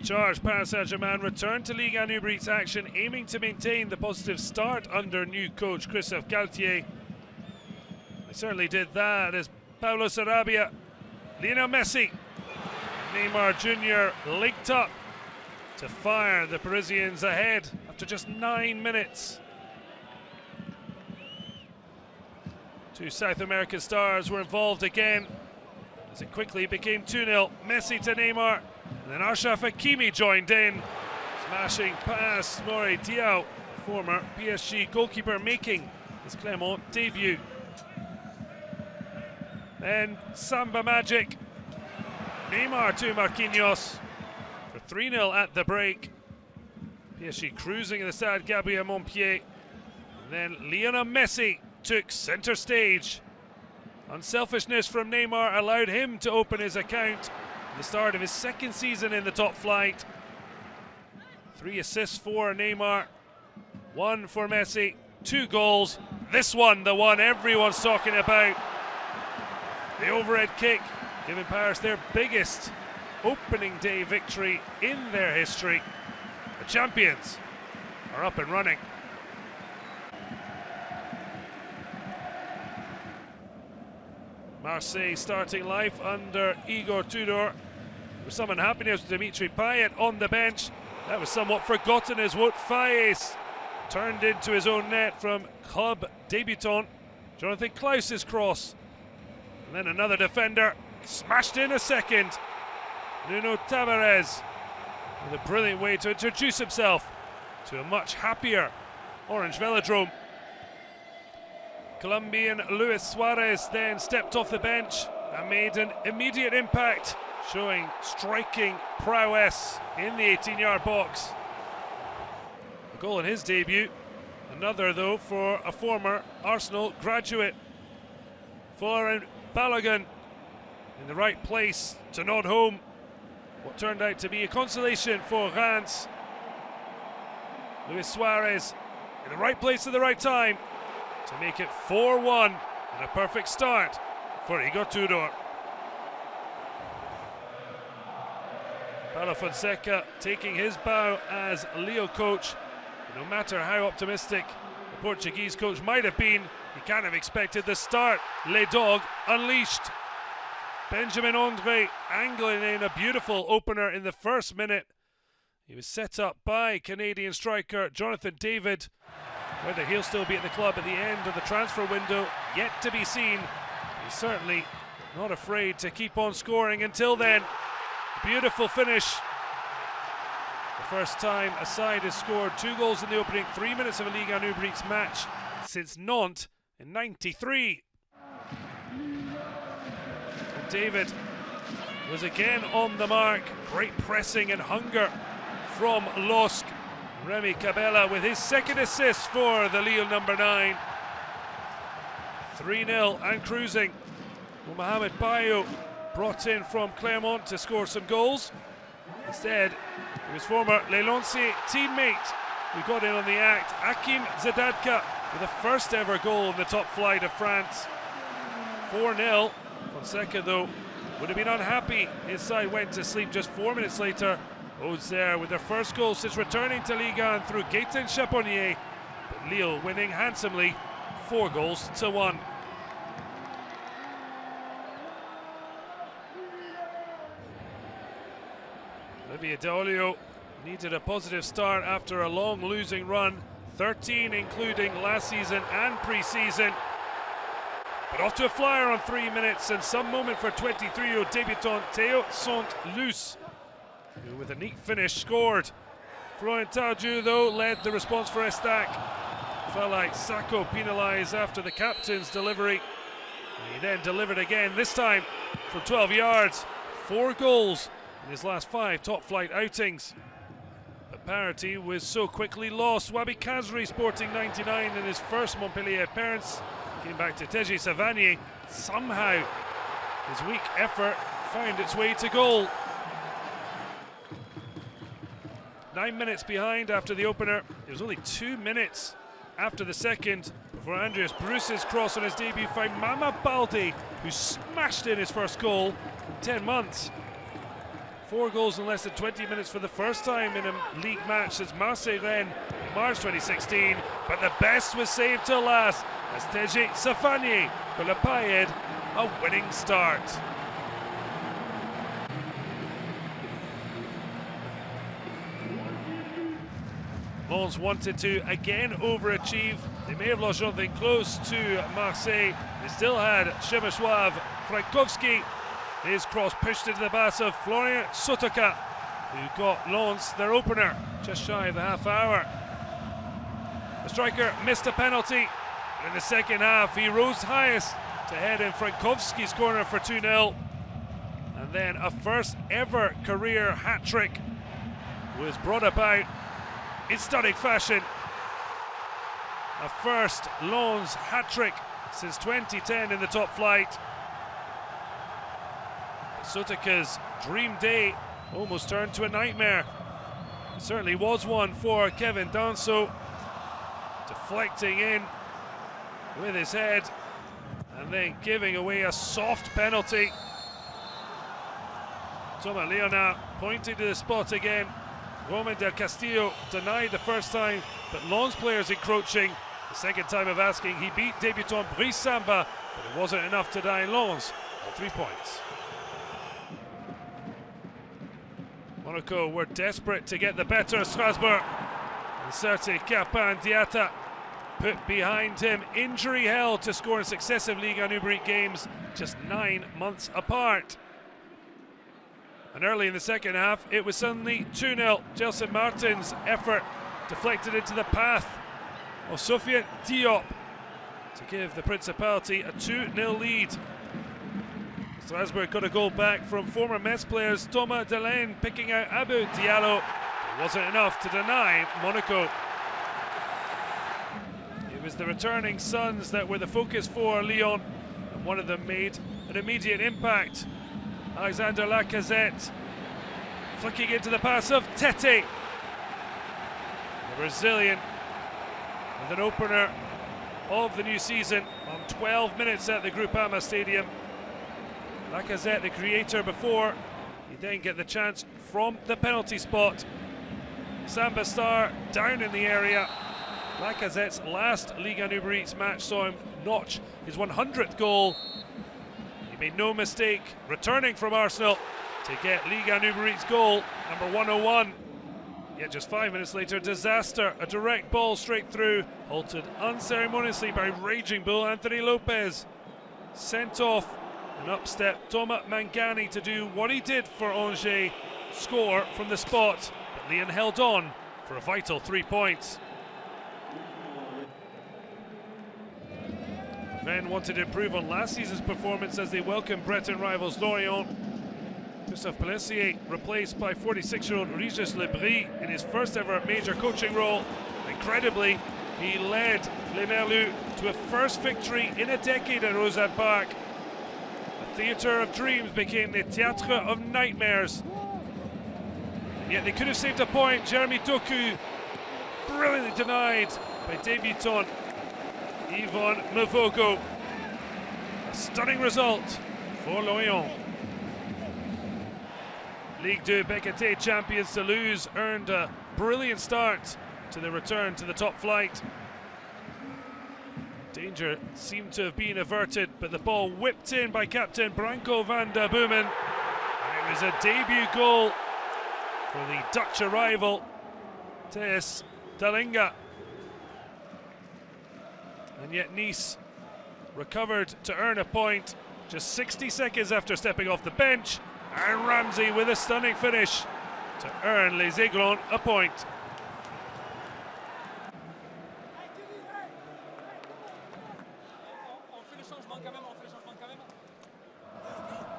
charge. Paris Saint-Germain returned to Ligue 1 Uber Eats action, aiming to maintain the positive start under new coach Christophe Galtier. They certainly did that as Paulo Sarabia, Lionel Messi, Neymar Jr. linked up to fire the Parisians ahead after just 9 minutes. Two South American stars were involved again as it quickly became 2-0. Messi to Neymar, and then Achraf HAKIMI joined in. Smashing past Mory Diaw, former PSG goalkeeper, making his Clermont debut. Then Samba magic. Neymar to Marquinhos for 3-0 at the break. PSG cruising in the STADE Gabriel Montpellier. And then Lionel Messi took centre stage. Unselfishness from Neymar allowed him to open his account at the start of his second season in the top flight. 3 assists for Neymar, 1 for Messi, 2 goals. This one, the one everyone's talking about. The overhead kick, giving Paris their biggest opening day victory in their history. The champions are up and running. Marseille starting life under Igor Tudor. With some unhappiness with Dimitri Payet on the bench. That was somewhat forgotten as Wout Faes turned into his own net from club debutant Jonathan Klaus's cross. And then another defender smashed in a second. Nuno Tavares with a brilliant way to introduce himself to a much happier Orange Velodrome. Colombian Luis Suarez then stepped off the bench and made an immediate impact, showing striking prowess in the 18-yard box. A goal in his debut, another though for a former Arsenal graduate. Florent Balogun in the right place to nod home what turned out to be a consolation for Reims. Luis Suarez in the right place at the right time to make it 4-1 and a perfect start for Igor Tudor. Paulo Fonseca taking his bow as Lille coach. No matter how optimistic the Portuguese coach might have been, he can't have expected the start. Les Dogs unleashed. Benjamin Andre angling in a beautiful opener in the first minute. He was set up by Canadian striker Jonathan David. Whether he'll still be at the club at the end of the transfer window, yet to be seen. He's certainly not afraid to keep on scoring until then. Beautiful finish. The first time a side has scored 2 goals in the opening 3 minutes of a Ligue 1 Uber Eats match since Nantes in '93. And David was again on the mark. Great pressing and hunger from LOSC. Remy Cabella with his second assist for the Lille number 9. 3-0 and cruising. Mohamed Bayo brought in from Clermont to score some goals. Instead, it was former LILLE teammate who got in on the act, Hakim Zedadka, with the first ever goal in the top flight of France. 4-0. Fonseca, though, would have been unhappy. His side went to sleep just 4 minutes later. AUXERRE with their first goal since returning to Ligue 1 through Gaëtan Chaponier. But Lille winning handsomely, 4-1. Olivier Daolio needed a positive start after a long losing run, 13 including last season and pre-season. But off to a flyer on 3 minutes and some moment for 23-year-old debutant Théo Saint-Luce, who with a neat finish scored. Florent Tardieu though led the response for ESTAC. Felt like Sacco penalised after the captain's delivery. He then delivered again, this time from 12 yards. 4 goals in his last 5 top flight outings. But parity was so quickly lost. Wabi Kazri sporting 99 in his first Montpellier appearance. Came back to Teji Savanier. Somehow his weak effort found its way to goal. 9 minutes behind after the opener. It was only 2 minutes after the second before Andreas Bruce's cross on his debut found Mama Balde, who smashed in his first goal in 10 months. 4 goals in less than 20 minutes for the first time in a league match since Marseille-Rennes in March 2016. But the best was saved till last as Teji Safani for Le Payed, a winning start. Lens wanted to again overachieve. They may have lost something close to Marseille. They still had Przemysław Frankowski. His cross pushed into the pass of Florian Sotoka, who got Lens their opener just shy of the half hour. The striker missed a penalty, but in the second half he rose highest to head in Frankowski's corner for 2-0. And then a first ever career hat-trick was brought about in stunning fashion. A first Lens hat-trick since 2010 in the top flight. Sotoka's dream day almost turned to a nightmare. It certainly was one for Kevin Danso, deflecting in with his head and then giving away a soft penalty. Thomas Lionel pointing to the spot again. Romain Del Castillo denied the first time, but Lens players encroaching. The second time of asking, he beat debutant Brice Samba, but it wasn't enough to deny Lens all 3 points. Monaco were desperate to get the better of Strasbourg. And Serti Kerpen Diatta put behind him injury hell to score in successive Ligue 1 Uber Eats games just 9 months apart. And early in the second half, it was suddenly 2-0. Gelson Martin's effort deflected into the path of Sofiane Diop to give the Principality a 2-0 lead. Strasbourg got a goal back from former Metz players Thomas Delaine picking out Abou Diallo. It wasn't enough to deny Monaco. It was the returning sons that were the focus for Lyon, and one of them made an immediate impact. Alexander Lacazette flicking into the pass of Tete. The Brazilian with an opener of the new season on 12 minutes at the Groupama Stadium. Lacazette, the creator before, he then get the chance from the penalty spot. Samba star down in the area. Lacazette's last Ligue 1 Uber Eats match saw him notch his 100th goal. He made no mistake returning from Arsenal to get Ligue 1 Uber Eats goal number 101. Yet just 5 minutes later, disaster. A direct ball straight through, halted unceremoniously by Raging Bull Anthony Lopez. Sent off, and up stepped Thomas Mangani to do what he did for Angers, score from the spot. But Lyon held on for a vital 3 points. Rennes wanted to improve on last season's performance as they welcomed Breton rivals Lorient. Christophe Pellissier replaced by 46-year-old Régis Lebris in his first ever major coaching role. Incredibly, he led Les Merlus to a first victory in a decade at Rozan Park. The theatre of dreams became the Théâtre of nightmares. And yet they could have saved a point. Jeremy Doku brilliantly denied by debutant Yvonne Mvogo. A stunning result for Lorient. Ligue 2 Bécqueté champions Toulouse earned a brilliant start to the return to the top flight. Danger seemed to have been averted, but the ball whipped in by captain Branko van der Boomen. And it was a debut goal for the Dutch arrival, Thijs Dallinga. And yet Nice recovered to earn a point just 60 seconds after stepping off the bench. And Ramsey with a stunning finish to earn Les Aiglons a point.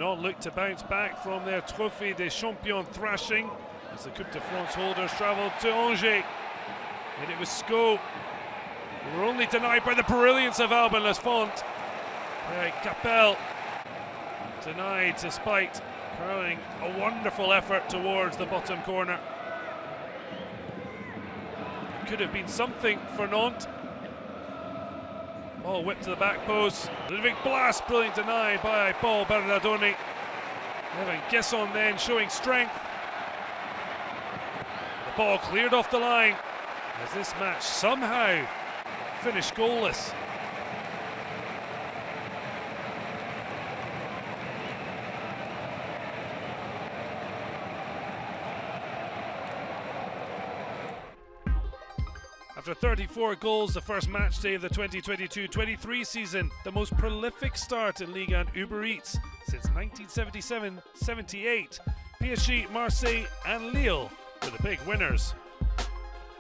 Nantes looked to bounce back from their Trophée des Champions thrashing as the Coupe de France holders travelled to Angers. And it was Sco who were only denied by the brilliance of Alban Lesfont. Capel denied despite curling a wonderful effort towards the bottom corner. It could have been something for Nantes. Ball whipped to the back post. Ludwig Blas, brilliant denied by Paul Bernardoni. Evan Guesson then showing strength. The ball cleared off the line as this match somehow finished goalless. After 34 goals the first match day of the 2022-23 season, the most prolific start in Ligue 1 Uber Eats since 1977-78, PSG, Marseille and Lille were the big winners.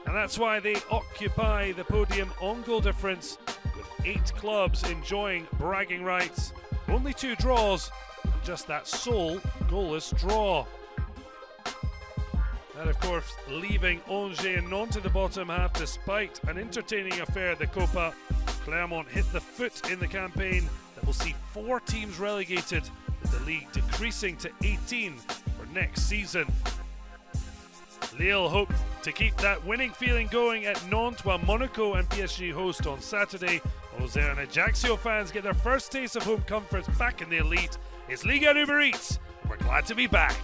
And that's why they occupy the podium on goal difference, with 8 clubs enjoying bragging rights, only 2 draws, and just that sole goalless draw. That, of course, leaving Angers and Nantes in the bottom half despite an entertaining affair at the Copa. Clermont hit the foot in the campaign that will see 4 teams relegated, with the league decreasing to 18 for next season. Lille hope to keep that winning feeling going at Nantes while Monaco and PSG host on Saturday. AUXERRE and AJACCIO fans get their first taste of home comforts back in the elite. It's Ligue 1 Uber Eats. We're glad to be back.